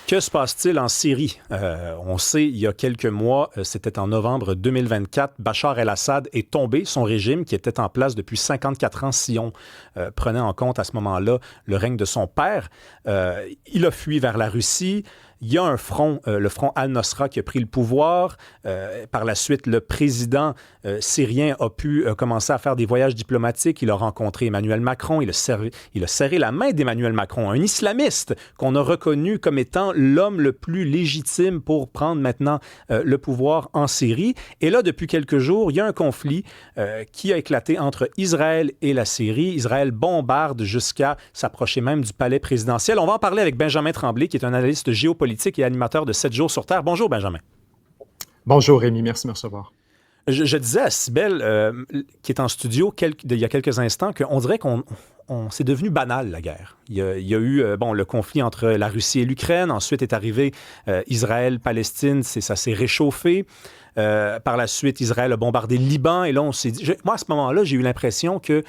Que se passe-t-il en Syrie? On sait, il y a quelques mois, c'était en novembre 2024, Bachar el-Assad est tombé. Son régime, qui était en place depuis 54 ans, si on prenait en compte à ce moment-là le règne de son père, il a fui vers la Russie. Il y a un front, le front Al-Nosra, qui a pris le pouvoir. Par la suite, le président syrien a pu commencer à faire des voyages diplomatiques. Il a rencontré Emmanuel Macron. Il a serré la main d'Emmanuel Macron, un islamiste qu'on a reconnu comme étant l'homme le plus légitime pour prendre maintenant le pouvoir en Syrie. Et là, depuis quelques jours, il y a un conflit qui a éclaté entre Israël et la Syrie. Israël bombarde jusqu'à s'approcher même du palais présidentiel. On va en parler avec Benjamin Tremblay, qui est un analyste géopolitique et animateur de 7 jours sur Terre. Bonjour, Benjamin. Bonjour, Rémi. Merci de me recevoir. Je disais à Cybèle, qui est en studio il y a quelques instants, qu'on dirait qu'on c'est devenu banal, la guerre. Il y a eu le conflit entre la Russie et l'Ukraine. Ensuite est arrivé Israël-Palestine. Ça s'est réchauffé. Par la suite, Israël a bombardé le Liban. Et là, on s'est dit... Moi, à ce moment-là, j'ai eu l'impression que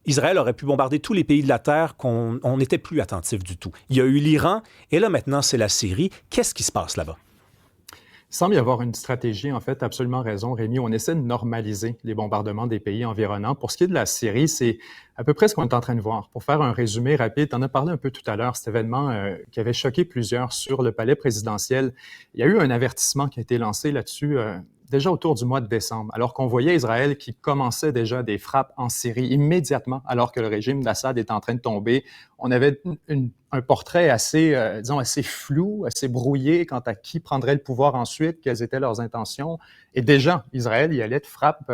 Israël aurait pu bombarder tous les pays de la Terre, qu'on n'était plus attentif du tout. Il y a eu l'Iran, et là, maintenant, c'est la Syrie. Qu'est-ce qui se passe là-bas? Il semble y avoir une stratégie, en fait, absolument raison, Rémi. On essaie de normaliser les bombardements des pays environnants. Pour ce qui est de la Syrie, c'est à peu près ce qu'on est en train de voir. Pour faire un résumé rapide, tu en as parlé un peu tout à l'heure, cet événement qui avait choqué plusieurs sur le palais présidentiel. Il y a eu un avertissement qui a été lancé là-dessus déjà autour du mois de décembre, alors qu'on voyait Israël qui commençait déjà des frappes en Syrie immédiatement, alors que le régime d'Assad était en train de tomber. On avait un portrait assez, assez flou, assez brouillé quant à qui prendrait le pouvoir ensuite, quelles étaient leurs intentions. Et déjà, Israël y allait de frappes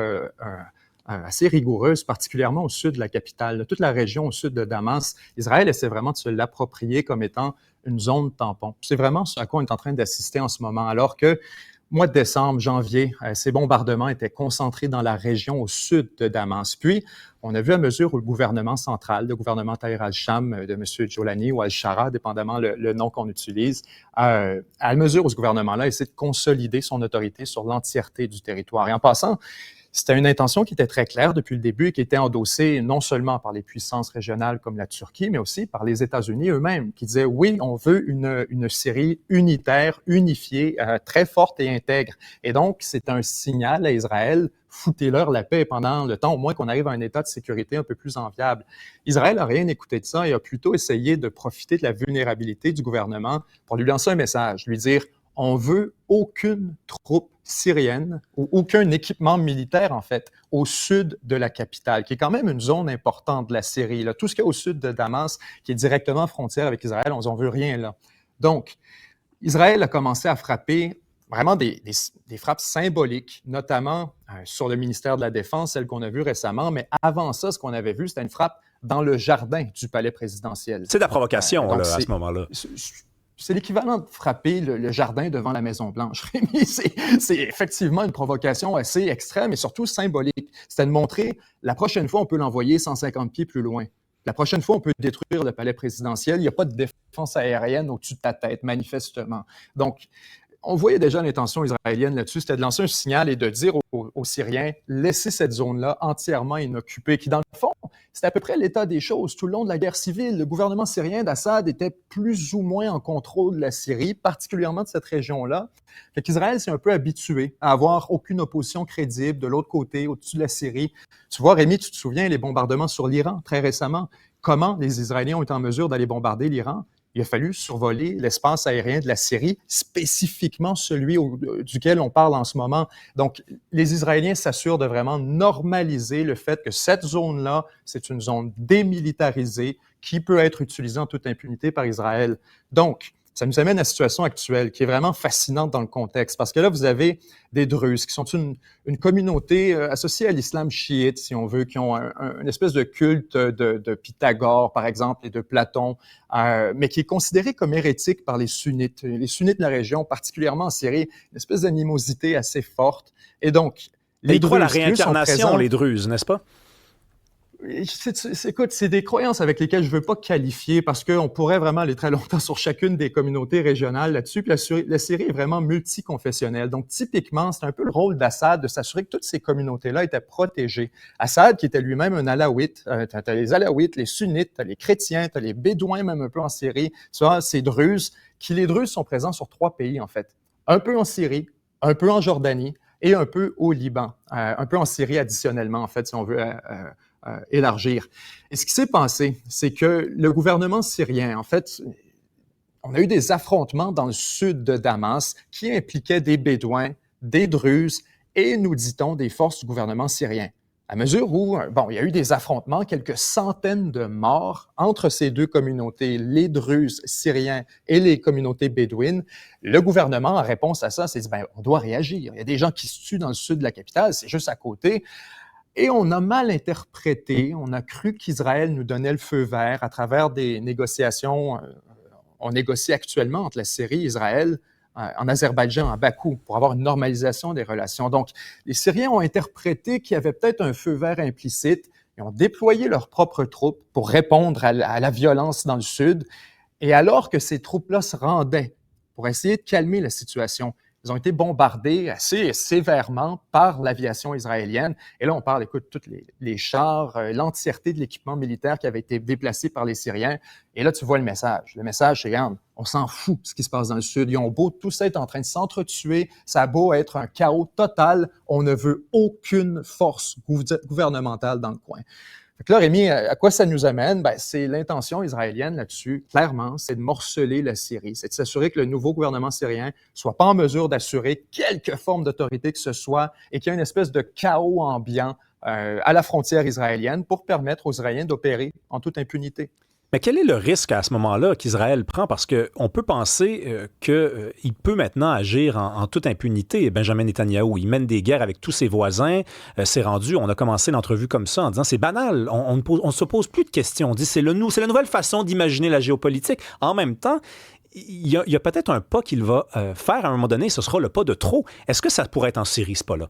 assez rigoureuses, particulièrement au sud de la capitale. Toute la région au sud de Damas, Israël essaie vraiment de se l'approprier comme étant une zone tampon. C'est vraiment ce à quoi on est en train d'assister en ce moment, alors que mois de décembre, janvier, ces bombardements étaient concentrés dans la région au sud de Damas. Puis, on a vu à mesure où le gouvernement central, le gouvernement Tahir al-Sham de M. Jolani ou al-Shara, dépendamment le nom qu'on utilise, à mesure où ce gouvernement-là essaie de consolider son autorité sur l'entièreté du territoire. Et en passant, c'était une intention qui était très claire depuis le début et qui était endossée non seulement par les puissances régionales comme la Turquie, mais aussi par les États-Unis eux-mêmes, qui disaient oui, on veut une Syrie unitaire, unifiée, très forte et intègre. Et donc, c'est un signal à Israël, foutez-leur la paix pendant le temps, au moins qu'on arrive à un état de sécurité un peu plus enviable. Israël n'a rien écouté de ça et a plutôt essayé de profiter de la vulnérabilité du gouvernement pour lui lancer un message, lui dire on veut aucune troupe syrienne ou aucun équipement militaire, en fait, au sud de la capitale, qui est quand même une zone importante de la Syrie. Là. Tout ce qu'il y a au sud de Damas, qui est directement frontière avec Israël, on n'en veut rien là. Donc, Israël a commencé à frapper vraiment des frappes symboliques, notamment sur le ministère de la Défense, celle qu'on a vue récemment, mais avant ça, ce qu'on avait vu, c'était une frappe dans le jardin du palais présidentiel. C'est de la provocation, là, à ce moment-là. C'est l'équivalent de frapper le jardin devant la Maison-Blanche. Rémi, c'est effectivement une provocation assez extrême et surtout symbolique. C'était de montrer, la prochaine fois, on peut l'envoyer 150 pieds plus loin. La prochaine fois, on peut détruire le palais présidentiel. Il n'y a pas de défense aérienne au-dessus de ta tête, manifestement. Donc, on voyait déjà l'intention israélienne là-dessus, c'était de lancer un signal et de dire aux Syriens, laissez cette zone-là entièrement inoccupée, qui dans le fond, c'était à peu près l'état des choses. Tout le long de la guerre civile, le gouvernement syrien d'Assad était plus ou moins en contrôle de la Syrie, particulièrement de cette région-là. Fait qu'Israël s'est un peu habitué à avoir aucune opposition crédible de l'autre côté, au-dessus de la Syrie. Tu vois, Rémi, tu te souviens, les bombardements sur l'Iran, très récemment. Comment les Israéliens ont été en mesure d'aller bombarder l'Iran? Il a fallu survoler l'espace aérien de la Syrie, spécifiquement celui duquel on parle en ce moment. Donc, les Israéliens s'assurent de vraiment normaliser le fait que cette zone-là, c'est une zone démilitarisée qui peut être utilisée en toute impunité par Israël. Donc, ça nous amène à la situation actuelle qui est vraiment fascinante dans le contexte parce que là, vous avez des Druzes qui sont une communauté associée à l'islam chiite, si on veut, qui ont une espèce de culte de Pythagore, par exemple, et de Platon, mais qui est considéré comme hérétique par les sunnites. Les sunnites de la région, particulièrement en Syrie, une espèce d'animosité assez forte. Et donc, les Druzes, ils croient à la réincarnation, les Druzes, n'est-ce pas? Écoute, c'est des croyances avec lesquelles je ne veux pas qualifier parce qu'on pourrait vraiment aller très longtemps sur chacune des communautés régionales là-dessus. Puis la Syrie est vraiment multiconfessionnelle. Donc, typiquement, c'est un peu le rôle d'Assad de s'assurer que toutes ces communautés-là étaient protégées. Assad, qui était lui-même un alaouite, tu as les alaouites, les sunnites, tu as les chrétiens, tu as les bédouins même un peu en Syrie, tu vois, ces druzes, les druzes sont présents sur 3 pays en fait. Un peu en Syrie, un peu en Jordanie et un peu au Liban. Un peu en Syrie additionnellement, en fait, si on veut élargir. Et ce qui s'est passé, c'est que le gouvernement syrien, en fait, on a eu des affrontements dans le sud de Damas qui impliquaient des Bédouins, des Druzes et, nous dit-on, des forces du gouvernement syrien. À mesure où, il y a eu des affrontements, quelques centaines de morts entre ces deux communautés, les Druzes syriens et les communautés bédouines, le gouvernement, en réponse à ça, s'est dit, on doit réagir. Il y a des gens qui se tuent dans le sud de la capitale, c'est juste à côté. Et on a mal interprété, on a cru qu'Israël nous donnait le feu vert à travers des négociations. On négocie actuellement entre la Syrie et Israël en Azerbaïdjan, à Bakou, pour avoir une normalisation des relations. Donc, les Syriens ont interprété qu'il y avait peut-être un feu vert implicite et ont déployé leurs propres troupes pour répondre à la violence dans le sud. Et alors que ces troupes-là se rendaient pour essayer de calmer la situation, ils ont été bombardés assez sévèrement par l'aviation israélienne. Et là, on parle, écoute, tous les chars, l'entièreté de l'équipement militaire qui avait été déplacé par les Syriens. Et là, tu vois le message. Le message, c'est, regarde, on s'en fout de ce qui se passe dans le Sud. Ils ont beau tous être en train de s'entretuer, ça a beau être un chaos total, on ne veut aucune force gouvernementale dans le coin. Fait que là, Rémi, à quoi ça nous amène? C'est l'intention israélienne là-dessus, clairement, c'est de morceler la Syrie, c'est de s'assurer que le nouveau gouvernement syrien ne soit pas en mesure d'assurer quelque forme d'autorité que ce soit et qu'il y ait une espèce de chaos ambiant à la frontière israélienne pour permettre aux Israéliens d'opérer en toute impunité. Mais quel est le risque à ce moment-là qu'Israël prend? Parce qu'on peut penser qu'il peut maintenant agir en toute impunité. Benjamin Netanyahou, il mène des guerres avec tous ses voisins. C'est rendu, on a commencé l'entrevue comme ça en disant c'est banal, on ne se pose plus de questions. On dit c'est la nouvelle façon d'imaginer la géopolitique. En même temps, il y a peut-être un pas qu'il va faire à un moment donné, ce sera le pas de trop. Est-ce que ça pourrait être en Syrie, ce pas-là?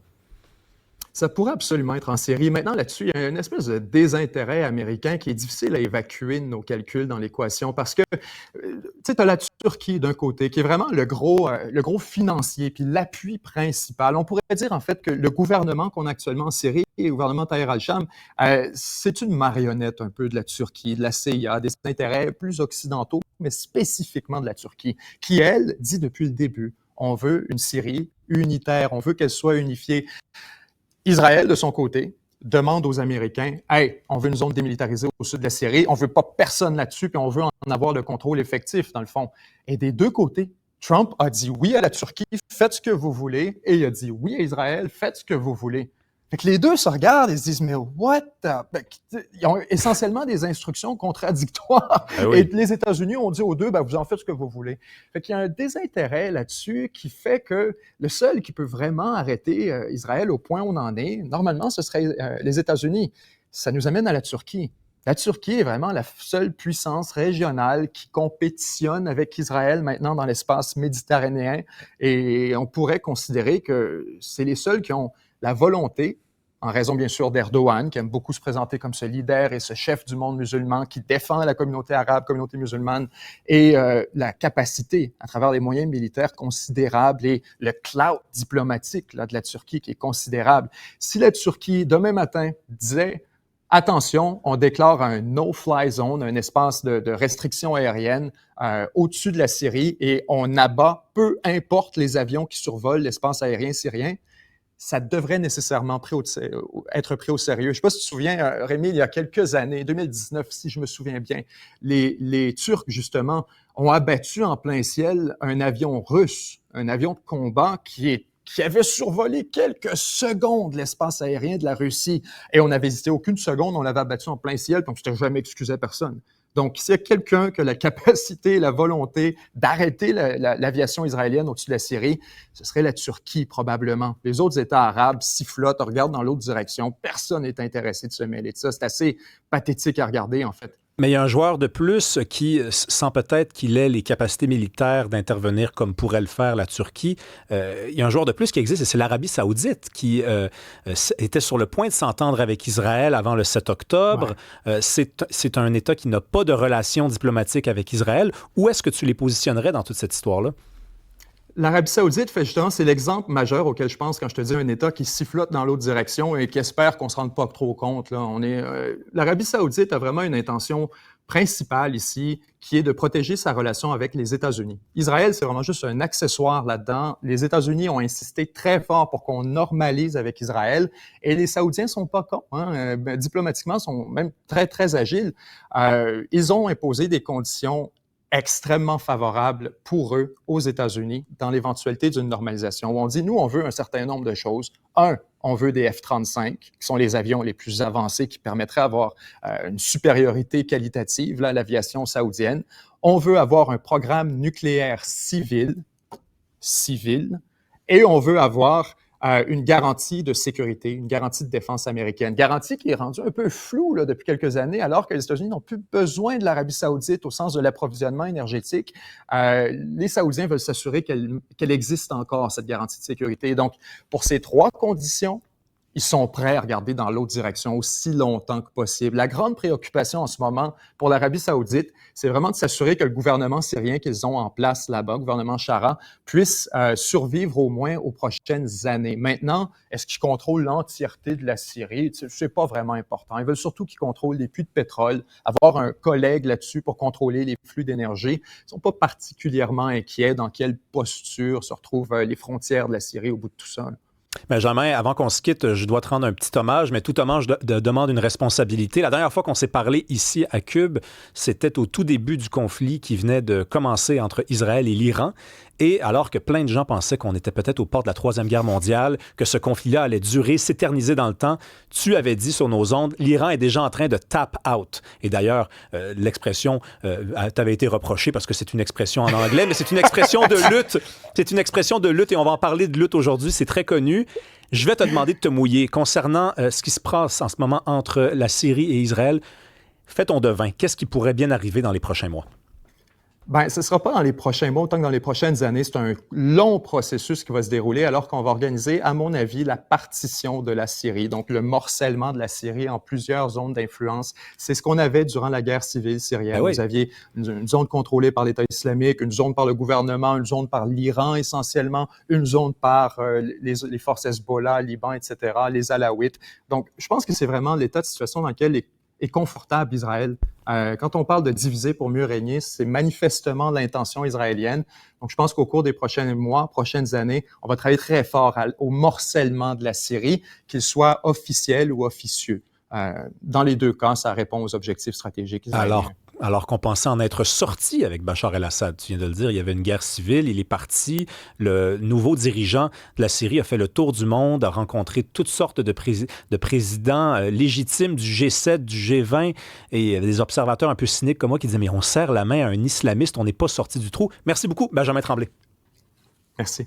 Ça pourrait absolument être en Syrie. Maintenant, là-dessus, il y a une espèce de désintérêt américain qui est difficile à évacuer de nos calculs dans l'équation parce que, tu as la Turquie d'un côté, qui est vraiment le gros financier, puis l'appui principal. On pourrait dire, en fait, que le gouvernement qu'on a actuellement en Syrie, le gouvernement Taher al-Sham, c'est une marionnette un peu de la Turquie, de la CIA, des intérêts plus occidentaux, mais spécifiquement de la Turquie, qui, elle, dit depuis le début, on veut une Syrie unitaire, on veut qu'elle soit unifiée. Israël, de son côté, demande aux Américains « Hey, on veut une zone démilitarisée au sud de la Syrie, on ne veut pas personne là-dessus, puis on veut en avoir le contrôle effectif, dans le fond. » Et des deux côtés, Trump a dit oui à la Turquie, faites ce que vous voulez, et il a dit oui à Israël, faites ce que vous voulez. Fait que les deux se regardent et se disent, mais what the... Ils ont essentiellement des instructions contradictoires. Ah oui. Et les États-Unis ont dit aux deux, vous en faites ce que vous voulez. Fait qu'il y a un désintérêt là-dessus qui fait que le seul qui peut vraiment arrêter Israël au point où on en est, normalement, ce serait les États-Unis. Ça nous amène à la Turquie. La Turquie est vraiment la seule puissance régionale qui compétitionne avec Israël maintenant dans l'espace méditerranéen. Et on pourrait considérer que c'est les seuls qui ont la volonté, en raison bien sûr d'Erdogan, qui aime beaucoup se présenter comme ce leader et ce chef du monde musulman qui défend la communauté arabe, communauté musulmane, et la capacité, à travers des moyens militaires considérables et le clout diplomatique là, de la Turquie qui est considérable. Si la Turquie, demain matin, disait « Attention, on déclare un no-fly zone, un espace de restriction aérienne au-dessus de la Syrie et on abat, peu importe les avions qui survolent l'espace aérien syrien », ça devrait nécessairement être pris au sérieux. Je ne sais pas si tu te souviens, Rémi, il y a quelques années, 2019, si je me souviens bien, les Turcs, justement, ont abattu en plein ciel un avion russe, un avion de combat qui avait survolé quelques secondes l'espace aérien de la Russie. Et on n'avait hésité aucune seconde, on l'avait abattu en plein ciel, donc je n'ai jamais excusé personne. Donc, s'il y a quelqu'un qui a la capacité, la volonté d'arrêter l'aviation israélienne au-dessus de la Syrie, ce serait la Turquie, probablement. Les autres États arabes sifflotent, regardent dans l'autre direction. Personne n'est intéressé de se mêler de ça. C'est assez pathétique à regarder, en fait. Mais il y a un joueur de plus qui, sans peut-être qu'il ait les capacités militaires d'intervenir comme pourrait le faire la Turquie, il y a un joueur de plus qui existe et c'est l'Arabie saoudite qui était sur le point de s'entendre avec Israël avant le 7 octobre. Ouais. C'est un État qui n'a pas de relations diplomatiques avec Israël. Où est-ce que tu les positionnerais dans toute cette histoire-là? L'Arabie saoudite, justement, c'est l'exemple majeur auquel je pense quand je te dis un État qui sifflote dans l'autre direction et qui espère qu'on ne se rende pas trop compte. Là. L'Arabie saoudite a vraiment une intention principale ici, qui est de protéger sa relation avec les États-Unis. Israël, c'est vraiment juste un accessoire là-dedans. Les États-Unis ont insisté très fort pour qu'on normalise avec Israël et les Saoudiens sont pas cons. Diplomatiquement, ils sont même très, très agiles. Ils ont imposé des conditions extrêmement favorable pour eux aux États-Unis dans l'éventualité d'une normalisation. On dit, nous, on veut un certain nombre de choses. On veut des F-35, qui sont les avions les plus avancés qui permettraient d'avoir une supériorité qualitative là, à l'aviation saoudienne. On veut avoir un programme nucléaire civil, et on veut avoir une garantie de sécurité, une garantie de défense américaine. Garantie qui est rendue un peu floue là, depuis quelques années, alors que les États-Unis n'ont plus besoin de l'Arabie saoudite au sens de l'approvisionnement énergétique. Les Saoudiens veulent s'assurer qu'elle existe encore, cette garantie de sécurité. Donc, pour ces trois conditions, ils sont prêts à regarder dans l'autre direction aussi longtemps que possible. La grande préoccupation en ce moment pour l'Arabie saoudite, c'est vraiment de s'assurer que le gouvernement syrien qu'ils ont en place là-bas, le gouvernement Chara, puisse survivre au moins aux prochaines années. Maintenant, est-ce qu'ils contrôlent l'entièreté de la Syrie? C'est pas vraiment important. Ils veulent surtout qu'ils contrôlent les puits de pétrole, avoir un collègue là-dessus pour contrôler les flux d'énergie. Ils ne sont pas particulièrement inquiets dans quelle posture se retrouvent les frontières de la Syrie au bout de tout ça. Benjamin, avant qu'on se quitte, je dois te rendre un petit hommage, mais tout hommage demande une responsabilité. La dernière fois qu'on s'est parlé ici à Cube, c'était au tout début du conflit qui venait de commencer entre Israël et l'Iran. Et alors que plein de gens pensaient qu'on était peut-être aux portes de la Troisième Guerre mondiale, que ce conflit-là allait durer, s'éterniser dans le temps, tu avais dit sur nos ondes, l'Iran est déjà en train de tap out. Et d'ailleurs, l'expression t'avait été reprochée parce que c'est une expression en anglais, mais c'est une expression de lutte. C'est une expression de lutte et on va en parler de lutte aujourd'hui, c'est très connu. Je vais te demander de te mouiller concernant ce qui se passe en ce moment entre la Syrie et Israël. Fais ton devin. Qu'est-ce qui pourrait bien arriver dans les prochains mois? Bien, ce ne sera pas dans les prochains mois, autant que dans les prochaines années. C'est un long processus qui va se dérouler alors qu'on va organiser, à mon avis, la partition de la Syrie, donc le morcellement de la Syrie en plusieurs zones d'influence. C'est ce qu'on avait durant la guerre civile syrienne. Oui. Vous aviez une zone contrôlée par l'État islamique, une zone par le gouvernement, une zone par l'Iran essentiellement, une zone par les forces Hezbollah, Liban, etc., les Alaouites. Donc, je pense que c'est vraiment l'état de situation dans lequel est confortable Israël. Quand on parle de diviser pour mieux régner, c'est manifestement l'intention israélienne. Donc, je pense qu'au cours des prochains mois, prochaines années, on va travailler très fort au morcellement de la Syrie, qu'il soit officiel ou officieux. Dans les deux cas, ça répond aux objectifs stratégiques israéliens. Alors qu'on pensait en être sorti avec Bachar el-Assad, tu viens de le dire, il y avait une guerre civile, il est parti, le nouveau dirigeant de la Syrie a fait le tour du monde, a rencontré toutes sortes de présidents légitimes du G7, du G20, et il y avait des observateurs un peu cyniques comme moi qui disaient « mais on serre la main à un islamiste, on n'est pas sorti du trou ». Merci beaucoup, Benjamin Tremblay. Merci.